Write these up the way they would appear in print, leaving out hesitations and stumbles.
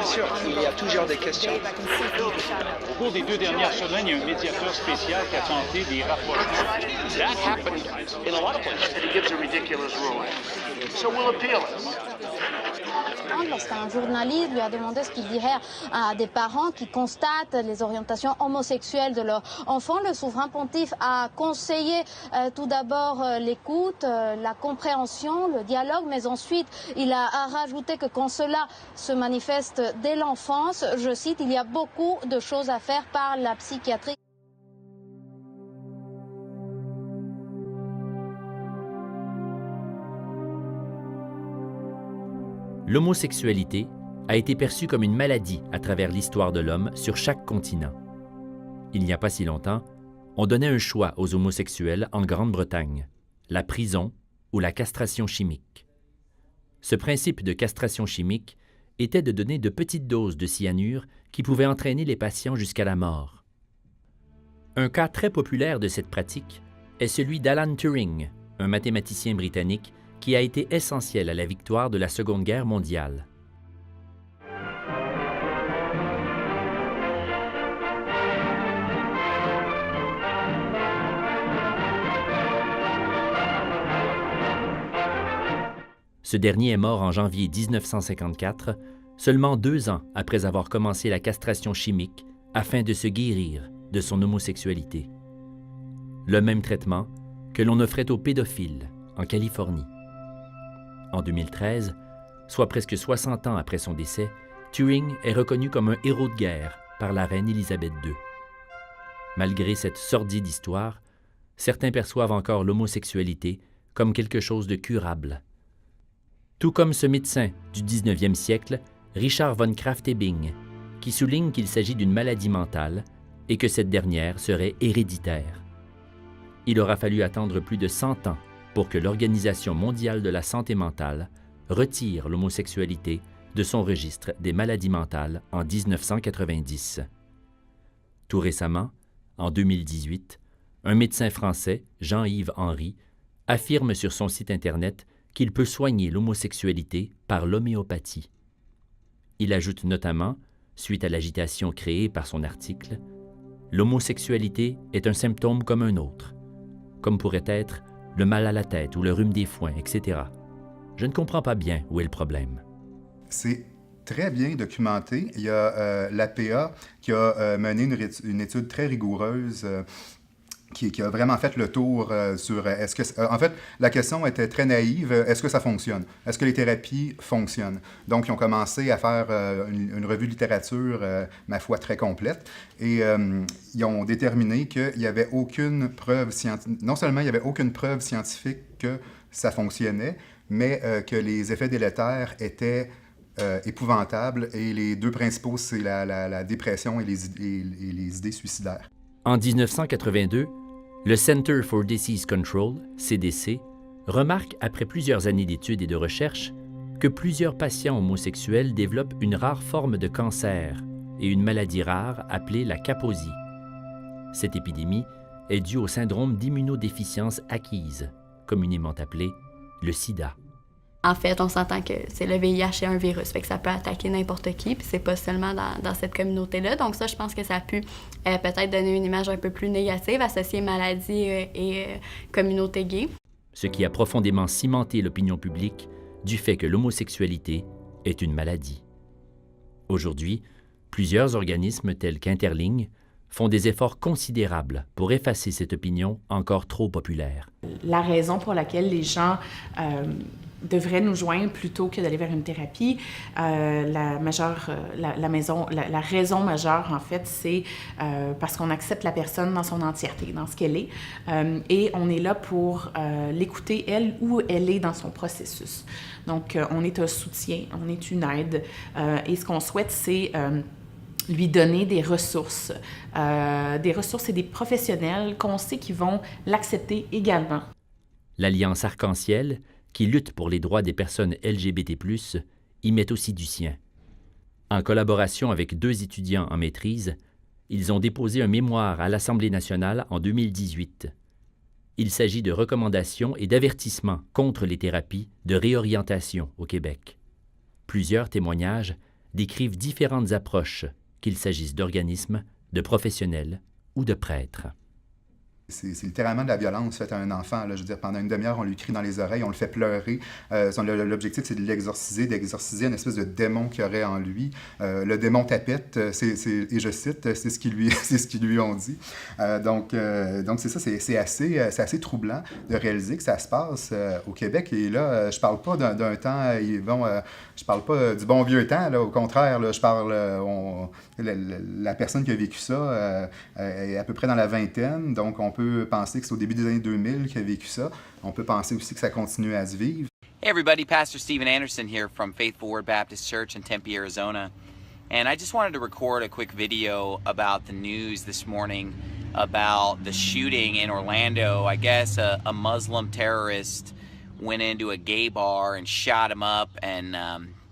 sûr, il y a toujours des questions. Au cours des 2 dernières semaines, il y a un médiateur spécial qui a tenté des rapprochements. That happened in a lot of places. And he gives a ridiculous ruling. So we'll appeal it. Lorsqu'un journaliste lui a demandé ce qu'il dirait à des parents qui constatent les orientations homosexuelles de leur enfant, le souverain pontife a conseillé tout d'abord l'écoute, la compréhension, le dialogue, mais ensuite il a rajouté que quand cela se manifeste dès l'enfance, je cite, il y a beaucoup de choses à faire par la psychiatrie. L'homosexualité a été perçue comme une maladie à travers l'histoire de l'homme sur chaque continent. Il n'y a pas si longtemps, on donnait un choix aux homosexuels en Grande-Bretagne, la prison ou la castration chimique. Ce principe de castration chimique était de donner de petites doses de cyanure qui pouvaient entraîner les patients jusqu'à la mort. Un cas très populaire de cette pratique est celui d'Alan Turing, un mathématicien britannique qui a été essentiel à la victoire de la Seconde Guerre mondiale. Ce dernier est mort en janvier 1954, seulement 2 ans après avoir commencé la castration chimique afin de se guérir de son homosexualité. Le même traitement que l'on offrait aux pédophiles en Californie. En 2013, soit presque 60 ans après son décès, Turing est reconnu comme un héros de guerre par la reine Élisabeth II. Malgré cette sordide histoire, certains perçoivent encore l'homosexualité comme quelque chose de curable. Tout comme ce médecin du 19e siècle, Richard von Krafft-Ebing, qui souligne qu'il s'agit d'une maladie mentale et que cette dernière serait héréditaire. Il aura fallu attendre plus de 100 ans pour que l'Organisation mondiale de la santé mentale retire l'homosexualité de son registre des maladies mentales en 1990. Tout récemment, en 2018, un médecin français, Jean-Yves Henry, affirme sur son site Internet qu'il peut soigner l'homosexualité par l'homéopathie. Il ajoute notamment, suite à l'agitation créée par son article, « L'homosexualité est un symptôme comme un autre, comme pourrait être le mal à la tête ou le rhume des foins, etc. Je ne comprends pas bien où est le problème. » C'est très bien documenté. Il y a l'APA qui a mené une étude très rigoureuse qui a vraiment fait le tour sur est-ce que... en fait, la question était très naïve. Est-ce que ça fonctionne? Est-ce que les thérapies fonctionnent? Donc, ils ont commencé à faire une revue de littérature, ma foi, très complète. Et ils ont déterminé qu'il n'y avait aucune preuve scientifique... Non seulement il n'y avait aucune preuve scientifique que ça fonctionnait, mais que les effets délétères étaient épouvantables. Et les 2 principaux, c'est la dépression et les idées suicidaires. En 1982, le Center for Disease Control, CDC, remarque, après plusieurs années d'études et de recherches, que plusieurs patients homosexuels développent une rare forme de cancer et une maladie rare appelée la Kaposi. Cette épidémie est due au syndrome d'immunodéficience acquise, communément appelé le sida. En fait, on s'entend que c'est le VIH et un virus, fait que ça peut attaquer n'importe qui, puis c'est pas seulement dans cette communauté-là. Donc ça, je pense que ça a pu peut-être donner une image un peu plus négative, associer maladie et communauté gay. Ce qui a profondément cimenté l'opinion publique du fait que l'homosexualité est une maladie. Aujourd'hui, plusieurs organismes tels qu'Interligne font des efforts considérables pour effacer cette opinion encore trop populaire. La raison pour laquelle les gens devraient nous joindre plutôt que d'aller vers une thérapie, la raison majeure, en fait, c'est parce qu'on accepte la personne dans son entièreté, dans ce qu'elle est, et on est là pour l'écouter, elle, où elle est dans son processus. Donc, on est un soutien, on est une aide, et ce qu'on souhaite, c'est lui donner des ressources et des professionnels qu'on sait qui vont l'accepter également. L'Alliance Arc-en-Ciel, qui lutte pour les droits des personnes LGBT+, y met aussi du sien. En collaboration avec 2 étudiants en maîtrise, ils ont déposé un mémoire à l'Assemblée nationale en 2018. Il s'agit de recommandations et d'avertissements contre les thérapies de réorientation au Québec. Plusieurs témoignages décrivent différentes approches, qu'il s'agisse d'organismes, de professionnels ou de prêtres. C'est littéralement de la violence faite à un enfant. Là. Je veux dire, pendant une demi-heure, on lui crie dans les oreilles, on le fait pleurer. L'objectif, c'est de l'exorciser, d'exorciser une espèce de démon qu'il y aurait en lui. Le démon tapette, et je cite, c'est ce qu'ils lui ont dit. Donc c'est ça, c'est assez troublant de réaliser que ça se passe au Québec. Et là, je parle pas d'un temps, je parle pas du bon vieux temps, là, au contraire, là, je parle, la personne qui a vécu ça est à peu près dans la vingtaine, donc on peut penser que c'est au début des années 2000 qu'il a vécu ça. On peut penser aussi que ça continue à se vivre. Hey everybody, Pastor Stephen Anderson here from Faithful Word Baptist Church in Tempe, Arizona. And I just wanted to record a quick video about the news this morning about the shooting in Orlando. I guess a Muslim terrorist went into a gay bar and shot him up, and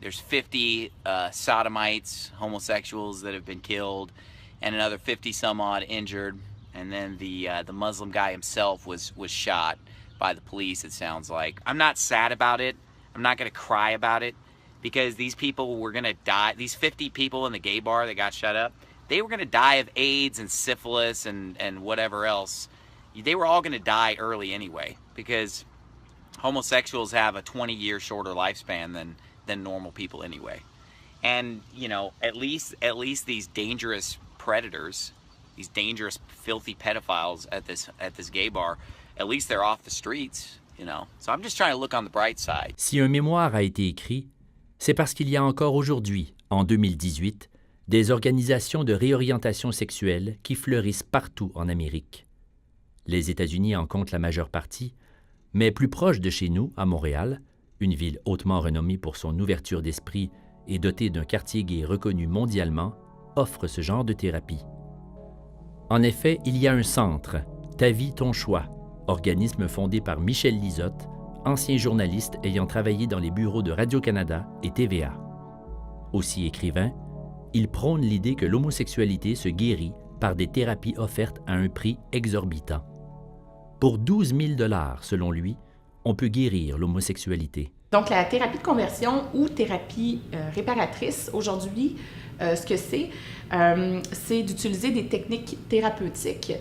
there's 50 sodomites, homosexuals that have been killed, and another 50 some odd injured. And then the Muslim guy himself was shot by the police, it sounds like. I'm not sad about it. I'm not going to cry about it, because these people were going to die. These 50 people in the gay bar that got shut up, they were going to die of AIDS and syphilis and whatever else. They were all going to die early anyway, because homosexuals have a 20-year shorter lifespan than normal people anyway. And, you know, at least these dangerous predators, these dangerous, filthy pedophiles at this gay bar, at least they're off the streets, you know. So I'm just trying to look on the bright side. Si un mémoire a été écrit, c'est parce qu'il y a encore aujourd'hui, en 2018, des organisations de réorientation sexuelle qui fleurissent partout en Amérique. Les États-Unis en comptent la majeure partie, mais plus proche de chez nous, à Montréal, une ville hautement renommée pour son ouverture d'esprit et dotée d'un quartier gay reconnu mondialement, offre ce genre de thérapie. En effet, il y a un centre, Ta vie, ton choix, organisme fondé par Michel Lizotte, ancien journaliste ayant travaillé dans les bureaux de Radio-Canada et TVA. Aussi écrivain, il prône l'idée que l'homosexualité se guérit par des thérapies offertes à un prix exorbitant. Pour 12 000 $ selon lui, on peut guérir l'homosexualité. Donc, la thérapie de conversion ou thérapie réparatrice, aujourd'hui, ce que c'est d'utiliser des techniques thérapeutiques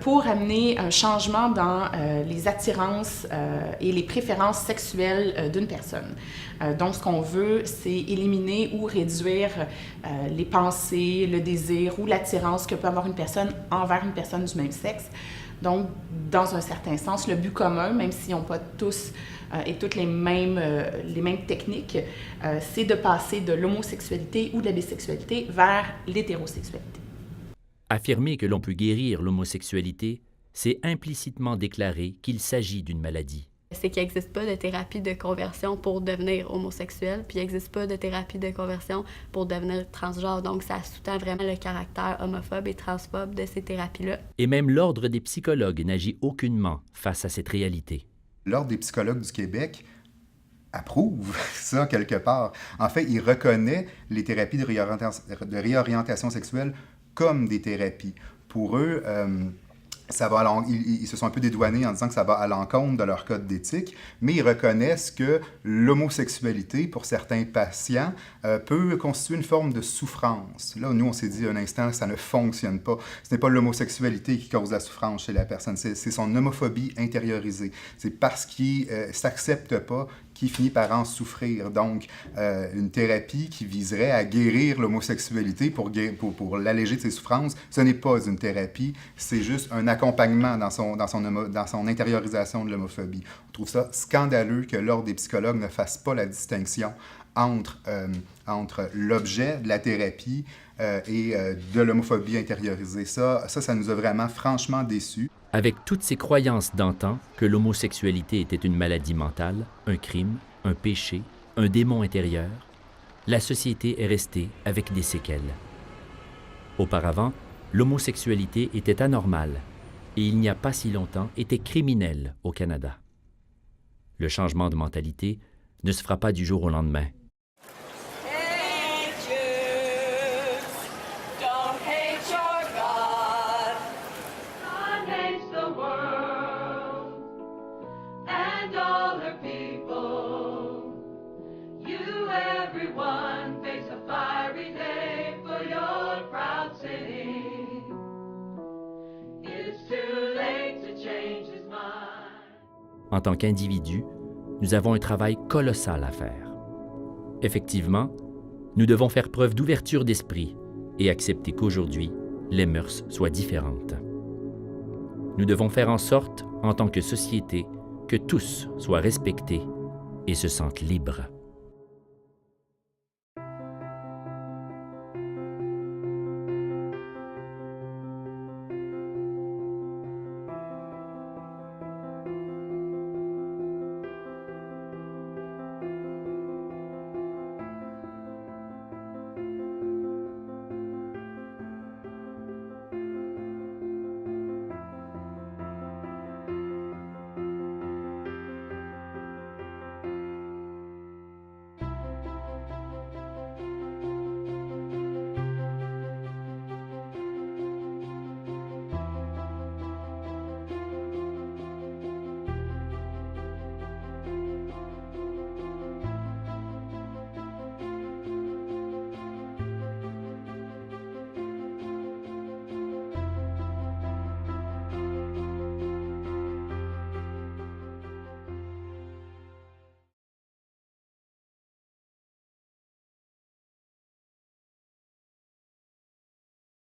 pour amener un changement dans les attirances et les préférences sexuelles d'une personne. Donc, ce qu'on veut, c'est éliminer ou réduire les pensées, le désir ou l'attirance que peut avoir une personne envers une personne du même sexe. Donc, dans un certain sens, le but commun, même s'ils n'ont pas tous et toutes les mêmes techniques, c'est de passer de l'homosexualité ou de la bisexualité vers l'hétérosexualité. Affirmer que l'on peut guérir l'homosexualité, c'est implicitement déclarer qu'il s'agit d'une maladie. C'est qu'il n'existe pas de thérapie de conversion pour devenir homosexuel, puis il n'existe pas de thérapie de conversion pour devenir transgenre. Donc, ça sous-tend vraiment le caractère homophobe et transphobe de ces thérapies-là. Et même l'Ordre des psychologues n'agit aucunement face à cette réalité. L'Ordre des psychologues du Québec approuve ça quelque part. En fait, il reconnaît les thérapies de réorientation sexuelle comme des thérapies. Pour eux, ils se sont un peu dédouanés en disant que ça va à l'encontre de leur code d'éthique, mais ils reconnaissent que l'homosexualité, pour certains patients, peut constituer une forme de souffrance. Là, nous, on s'est dit un instant, ça ne fonctionne pas. Ce n'est pas l'homosexualité qui cause la souffrance chez la personne, c'est son homophobie intériorisée. C'est parce qu'il ne s'accepte pas qui finit par en souffrir. Donc, une thérapie qui viserait à guérir l'homosexualité pour l'alléger de ses souffrances, ce n'est pas une thérapie, c'est juste un accompagnement dans son intériorisation de l'homophobie. On trouve ça scandaleux que l'Ordre des psychologues ne fasse pas la distinction entre l'objet de la thérapie et de l'homophobie intériorisée. Ça nous a vraiment franchement déçus. Avec toutes ces croyances d'antan que l'homosexualité était une maladie mentale, un crime, un péché, un démon intérieur, la société est restée avec des séquelles. Auparavant, l'homosexualité était anormale et il n'y a pas si longtemps était criminelle au Canada. Le changement de mentalité ne se fera pas du jour au lendemain. Everyone face a en tant qu'individus, nous avons un travail colossal à faire. Effectivement, nous devons faire preuve d'ouverture d'esprit et accepter qu'aujourd'hui, les mœurs soient différentes. Nous devons faire en sorte, en tant que société, que tous soient respectés et se sentent libres.